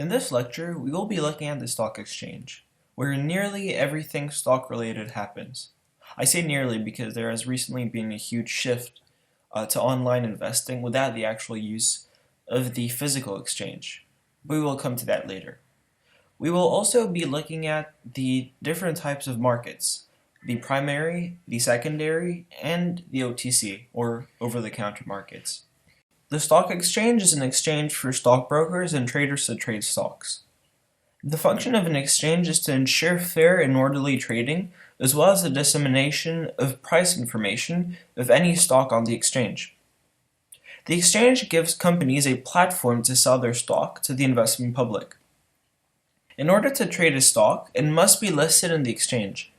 In this lecture, we will be looking at the stock exchange, where nearly everything stock-related happens. I say nearly because there has recently been a huge shift to online investing without the actual use of the physical exchange. But we will come to that later. We will also be looking at the different types of markets, the primary, the secondary, and the OTC, or over-the-counter markets. The stock exchange is an exchange for stockbrokers and traders to trade stocks. The function of an exchange is to ensure fair and orderly trading, as well as the dissemination of price information of any stock on the exchange. The exchange gives companies a platform to sell their stock to the investment public. In order to trade a stock, it must be listed in the exchange.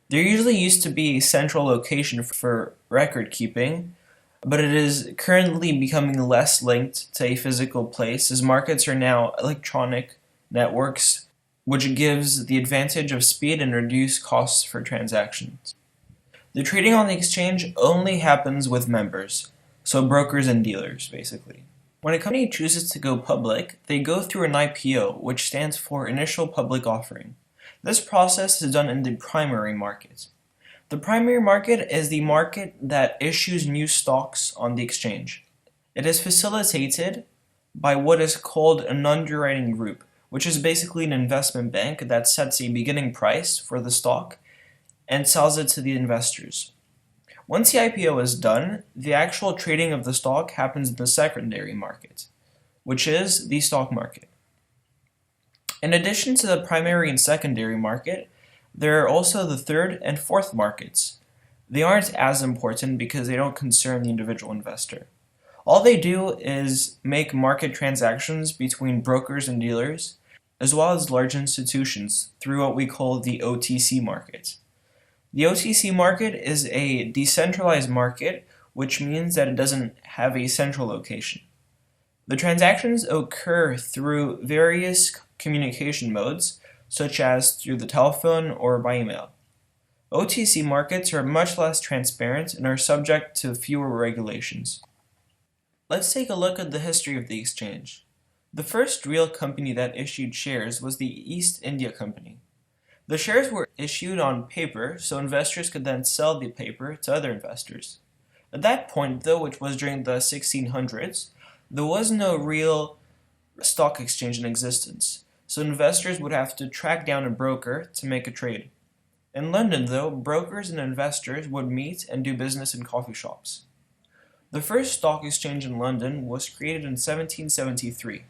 There usually used to be a central location for record keeping, but it is currently becoming less linked to a physical place as markets are now electronic networks, which gives the advantage of speed and reduced costs for transactions. The trading on the exchange only happens with members, so brokers and dealers, basically. When a company chooses to go public, they go through an IPO, which stands for Initial Public Offering. This process is done in the primary market. The primary market is the market that issues new stocks on the exchange. It is facilitated by what is called an underwriting group, which is basically an investment bank that sets a beginning price for the stock and sells it to the investors. Once the IPO is done, the actual trading of the stock happens in the secondary market, which is the stock market. In addition to the primary and secondary market, there are also the third and fourth markets. They aren't as important because they don't concern the individual investor. All they do is make market transactions between brokers and dealers, as well as large institutions, through what we call the OTC market. The OTC market is a decentralized market, which means that it doesn't have a central location. The transactions occur through various communication modes, such as through the telephone or by email. OTC markets are much less transparent and are subject to fewer regulations. Let's take a look at the history of the exchange. The first real company that issued shares was the East India Company. The shares were issued on paper, so investors could then sell the paper to other investors. At that point, though, which was during the 1600s, there was no real stock exchange in existence, so investors would have to track down a broker to make a trade. In London, though, brokers and investors would meet and do business in coffee shops. The first stock exchange in London was created in 1773,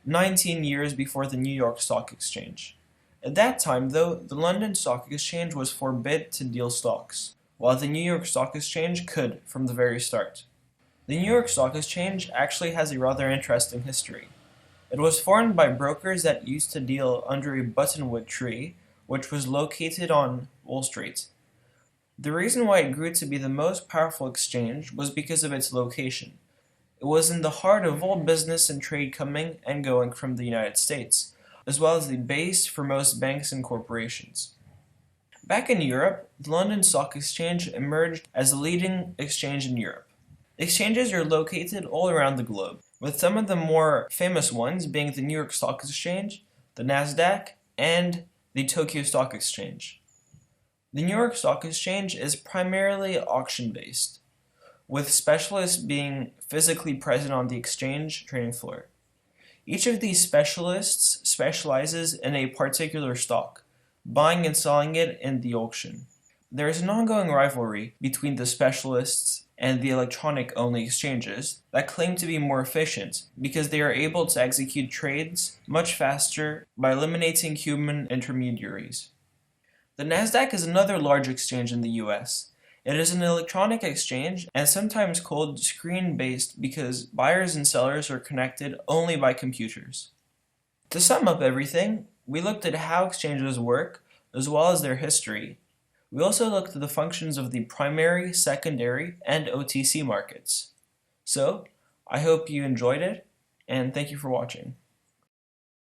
19 years before the New York Stock Exchange. At that time, though, the London Stock Exchange was forbid to deal stocks, while the New York Stock Exchange could from the very start. The New York Stock Exchange actually has a rather interesting history. It was formed by brokers that used to deal under a buttonwood tree, which was located on Wall Street. The reason why it grew to be the most powerful exchange was because of its location. It was in the heart of all business and trade coming and going from the United States, as well as the base for most banks and corporations. Back in Europe, the London Stock Exchange emerged as the leading exchange in Europe. Exchanges are located all around the globe, with some of the more famous ones being the New York Stock Exchange, the Nasdaq, and the Tokyo Stock Exchange. The New York Stock Exchange is primarily auction-based, with specialists being physically present on the exchange trading floor. Each of these specialists specializes in a particular stock, buying and selling it in the auction. There is an ongoing rivalry between the specialists and the electronic-only exchanges that claim to be more efficient because they are able to execute trades much faster by eliminating human intermediaries. The Nasdaq is another large exchange in the US. It is an electronic exchange and sometimes called screen-based because buyers and sellers are connected only by computers. To sum up everything, we looked at how exchanges work as well as their history. We also looked at the functions of the primary, secondary, and OTC markets. So, I hope you enjoyed it, and thank you for watching.